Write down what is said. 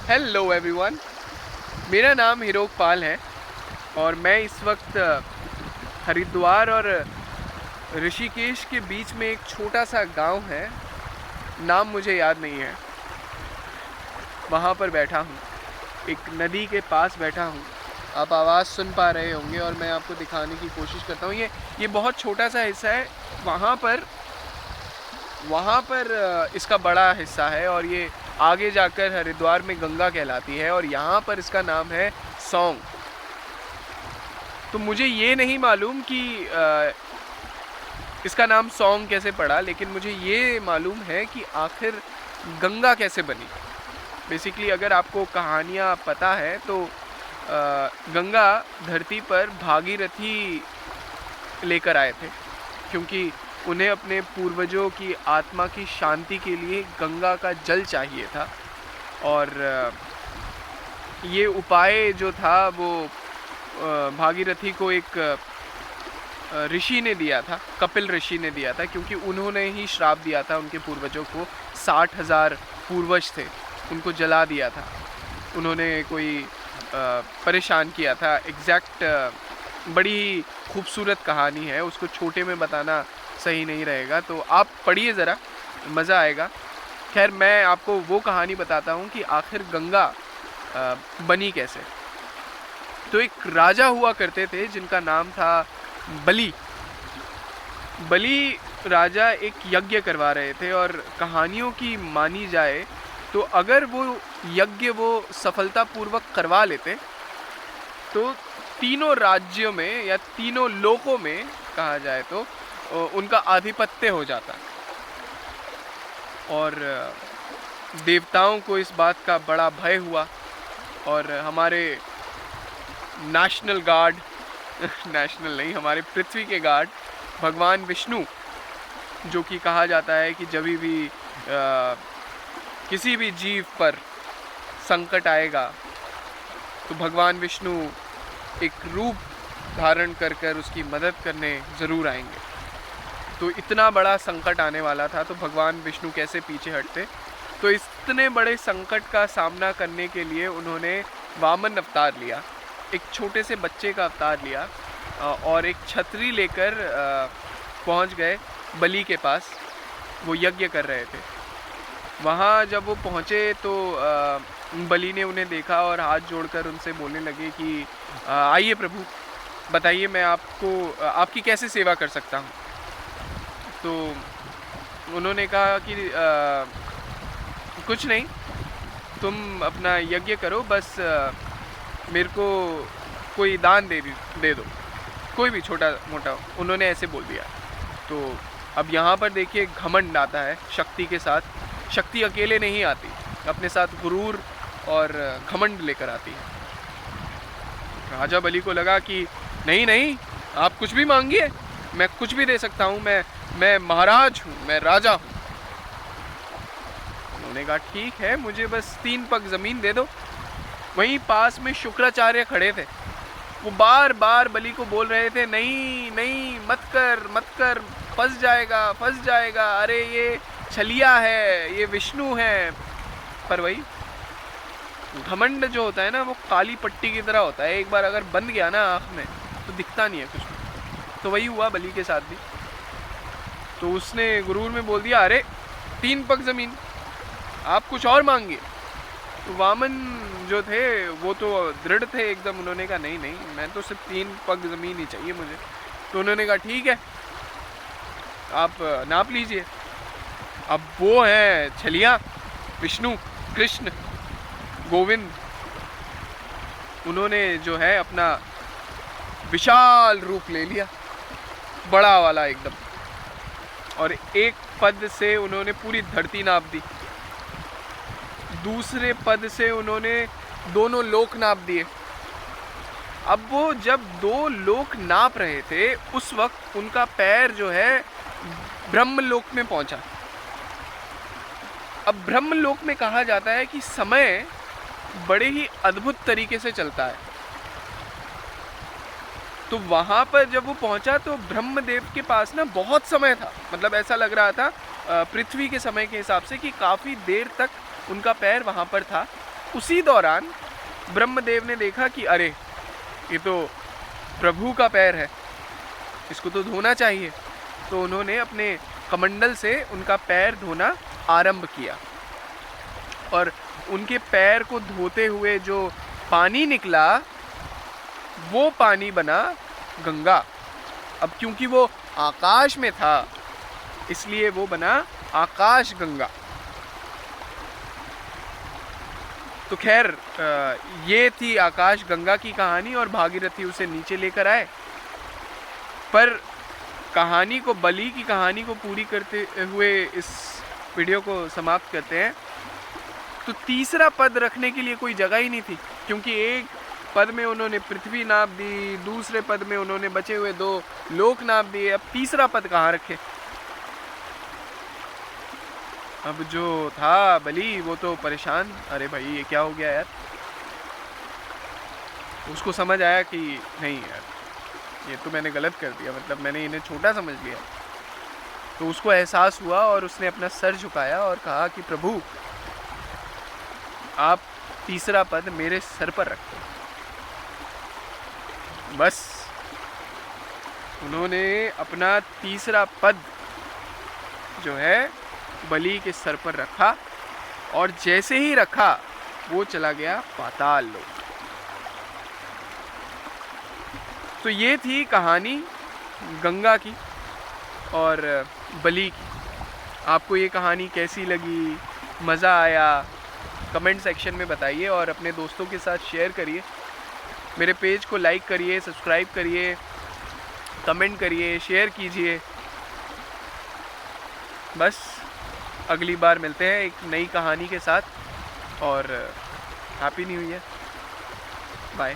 Hello everyone, मेरा नाम हीरोक पाल है और मैं इस वक्त हरिद्वार और ऋषिकेश के बीच में एक छोटा सा गांव है, नाम मुझे याद नहीं है, वहाँ पर बैठा हूँ। एक नदी के पास बैठा हूँ। आप आवाज़ सुन पा रहे होंगे और मैं आपको दिखाने की कोशिश करता हूँ। ये बहुत छोटा सा हिस्सा है, वहाँ पर इसका बड़ा हिस्सा है और ये आगे जाकर हरिद्वार में गंगा कहलाती है और यहाँ पर इसका नाम है सौंग। तो मुझे ये नहीं मालूम कि इसका नाम सौंग कैसे पड़ा, लेकिन मुझे ये मालूम है कि आखिर गंगा कैसे बनी। बेसिकली अगर आपको कहानियाँ पता है तो गंगा धरती पर भागीरथी लेकर आए थे, क्योंकि उन्हें अपने पूर्वजों की आत्मा की शांति के लिए गंगा का जल चाहिए था। और ये उपाय जो था वो भागीरथी को एक ऋषि ने दिया था, कपिल ऋषि ने दिया था, क्योंकि उन्होंने ही श्राप दिया था उनके पूर्वजों को। 60,000 पूर्वज थे, उनको जला दिया था उन्होंने, कोई परेशान किया था। एग्जैक्ट बड़ी खूबसूरत कहानी है, उसको छोटे में बताना सही नहीं रहेगा, तो आप पढ़िए ज़रा, मज़ा आएगा। खैर, मैं आपको वो कहानी बताता हूँ कि आखिर गंगा बनी कैसे। तो एक राजा हुआ करते थे जिनका नाम था बलि। बलि राजा एक यज्ञ करवा रहे थे और कहानियों की मानी जाए तो अगर वो यज्ञ वो सफलतापूर्वक करवा लेते तो तीनों राज्यों में या तीनों लोकों में कहा जाए तो उनका आधिपत्य हो जाता। और देवताओं को इस बात का बड़ा भय हुआ और हमारे नेशनल गार्ड नेशनल नहीं, हमारे पृथ्वी के गार्ड भगवान विष्णु, जो कि कहा जाता है कि जब भी किसी भी जीव पर संकट आएगा तो भगवान विष्णु एक रूप धारण कर उसकी मदद करने ज़रूर आएंगे। तो इतना बड़ा संकट आने वाला था तो भगवान विष्णु कैसे पीछे हटते। तो इतने बड़े संकट का सामना करने के लिए उन्होंने वामन अवतार लिया, एक छोटे से बच्चे का अवतार लिया और एक छतरी लेकर पहुंच गए बलि के पास। वो यज्ञ कर रहे थे। वहाँ जब वो पहुँचे तो बलि ने उन्हें देखा और हाथ जोड़कर उनसे बोलने लगे कि आइए प्रभु, बताइए मैं आपकी कैसे सेवा कर सकता हूँ। तो उन्होंने कहा कि कुछ नहीं, तुम अपना यज्ञ करो, बस मेरे को कोई दान दे दो, कोई भी छोटा मोटा। उन्होंने ऐसे बोल दिया। तो अब यहाँ पर देखिए घमंड आता है शक्ति के साथ। शक्ति अकेले नहीं आती, अपने साथ गुरूर और घमंड लेकर आती है। राजा बलि को लगा कि नहीं, आप कुछ भी मांगिए, मैं कुछ भी दे सकता हूँ, मैं महाराज हूँ, मैं राजा हूँ। उन्होंने कहा ठीक है, मुझे बस 3 पग ज़मीन दे दो। वहीं पास में शुक्राचार्य खड़े थे, वो बार बार बलि को बोल रहे थे नहीं, मत कर, फंस जाएगा, अरे ये छलिया है, ये विष्णु है। पर वही घमंड जो होता है ना, वो काली पट्टी की तरह होता है, एक बार अगर बंद गया ना आँख में तो दिखता नहीं है कुछ भी। तो वही हुआ बलि के साथ भी। तो उसने गुरूर में बोल दिया, अरे 3 पग ज़मीन, आप कुछ और मांगिए। तो वामन जो थे वो तो दृढ़ थे एकदम, उन्होंने कहा नहीं, मैं तो सिर्फ 3 पग ज़मीन ही चाहिए मुझे। तो उन्होंने कहा ठीक है, आप नाप लीजिए। अब वो है छलिया, विष्णु, कृष्ण, गोविंद, उन्होंने जो है अपना विशाल रूप ले लिया, बड़ा वाला एकदम, और एक पद से उन्होंने पूरी धरती नाप दी, दूसरे पद से उन्होंने दोनों लोक नाप दिए। अब वो जब 2 लोक नाप रहे थे उस वक्त उनका पैर जो है ब्रह्मलोक में पहुंचा। अब ब्रह्मलोक में कहा जाता है कि समय बड़े ही अद्भुत तरीके से चलता है। तो वहाँ पर जब वो पहुँचा तो ब्रह्मदेव के पास ना बहुत समय था, मतलब ऐसा लग रहा था पृथ्वी के समय के हिसाब से कि काफ़ी देर तक उनका पैर वहाँ पर था। उसी दौरान ब्रह्मदेव ने देखा कि अरे ये तो प्रभु का पैर है, इसको तो धोना चाहिए। तो उन्होंने अपने कमंडल से उनका पैर धोना आरंभ किया और उनके पैर को धोते हुए जो पानी निकला वो पानी बना गंगा। अब क्योंकि वो आकाश में था इसलिए वो बना आकाश गंगा। तो खैर ये थी आकाश गंगा की कहानी और भागीरथी उसे नीचे लेकर आए। पर कहानी को, बलि की कहानी को पूरी करते हुए इस वीडियो को समाप्त करते हैं। तो तीसरा पद रखने के लिए कोई जगह ही नहीं थी, क्योंकि एक पद में उन्होंने पृथ्वी नाप दी, दूसरे पद में उन्होंने बचे हुए 2 लोक नाप दिए। अब तीसरा पद कहाँ रखे? अब जो था बलि वो तो परेशान, अरे भाई ये क्या हो गया यार। उसको समझ आया कि नहीं यार ये तो मैंने गलत कर दिया, मतलब मैंने इन्हें छोटा समझ लिया। तो उसको एहसास हुआ और उसने अपना सर झुकाया और कहा कि प्रभु आप तीसरा पद मेरे सर पर रखो। बस उन्होंने अपना तीसरा पद जो है बलि के सर पर रखा और जैसे ही रखा वो चला गया पाताल लोक। तो ये थी कहानी गंगा की और बलि की। आपको ये कहानी कैसी लगी, मज़ा आया? कमेंट सेक्शन में बताइए और अपने दोस्तों के साथ शेयर करिए। मेरे पेज को लाइक करिए, सब्सक्राइब करिए, कमेंट करिए, शेयर कीजिए। बस अगली बार मिलते हैं एक नई कहानी के साथ और हैप्पी न्यू ईयर। बाय।